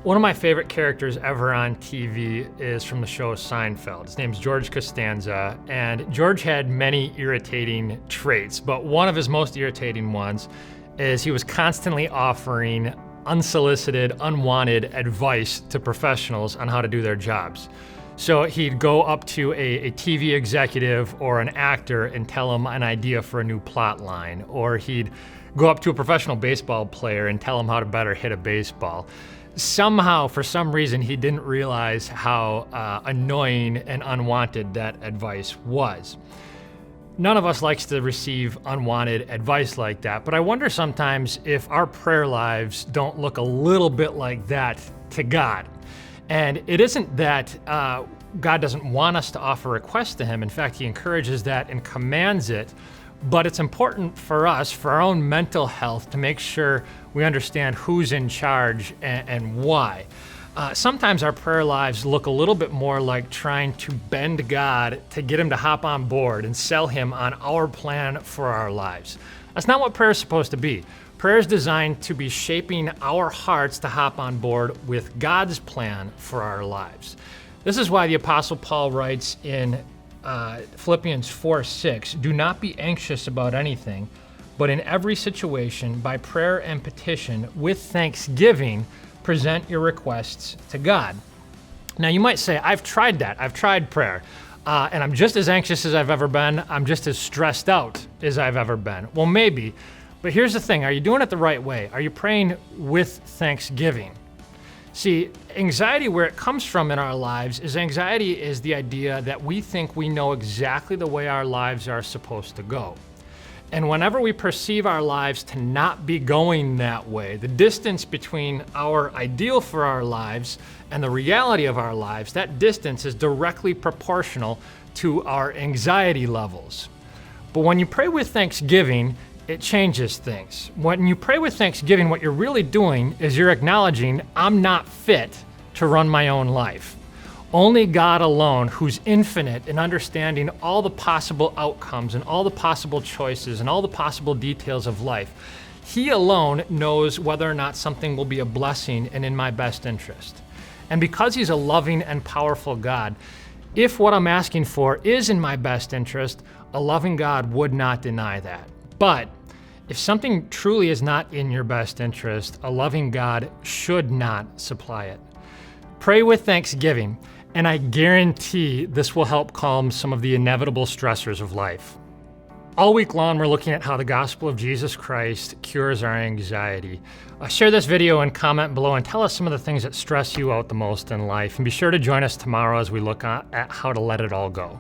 One of my favorite characters ever on TV is from the show Seinfeld. His name's George Costanza, and George had many irritating traits, but one of his most irritating ones is he was constantly offering unsolicited, unwanted advice to professionals on how to do their jobs. So he'd go up to a TV executive or an actor and tell them an idea for a new plot line, or he'd go up to a professional baseball player and tell him how to better hit a baseball. Somehow, for some reason, he didn't realize how annoying and unwanted that advice was. None of us likes to receive unwanted advice like that, but I wonder sometimes if our prayer lives don't look a little bit like that to God. And it isn't that God doesn't want us to offer requests to Him. In fact, He encourages that and commands it. But it's important for us, for our own mental health, to make sure we understand who's in charge and why. Sometimes our prayer lives look a little bit more like trying to bend God to get Him to hop on board and sell Him on our plan for our lives. That's not what prayer is supposed to be. Prayer is designed to be shaping our hearts to hop on board with God's plan for our lives. This is why the Apostle Paul writes in Philippians 4:6, "Do not be anxious about anything, but in every situation, by prayer and petition, with thanksgiving, present your requests to God." Now you might say, I've tried that. I've tried prayer, and I'm just as anxious as I've ever been. I'm just as stressed out as I've ever been. Well, maybe, but here's the thing. Are you doing it the right way? Are you praying with thanksgiving? See, anxiety, where it comes from in our lives, is the idea that we think we know exactly the way our lives are supposed to go. And whenever we perceive our lives to not be going that way, the distance between our ideal for our lives and the reality of our lives, that distance is directly proportional to our anxiety levels. But when you pray with thanksgiving, it changes things. When you pray with thanksgiving, what you're really doing is you're acknowledging, I'm not fit to run my own life. Only God alone, who's infinite in understanding all the possible outcomes and all the possible choices and all the possible details of life, He alone knows whether or not something will be a blessing and in my best interest. And because He's a loving and powerful God, if what I'm asking for is in my best interest, a loving God would not deny that. But if something truly is not in your best interest, a loving God should not supply it. Pray with thanksgiving, and I guarantee this will help calm some of the inevitable stressors of life. All week long, we're looking at how the gospel of Jesus Christ cures our anxiety. Share this video and comment below and tell us some of the things that stress you out the most in life. And be sure to join us tomorrow as we look at how to let it all go.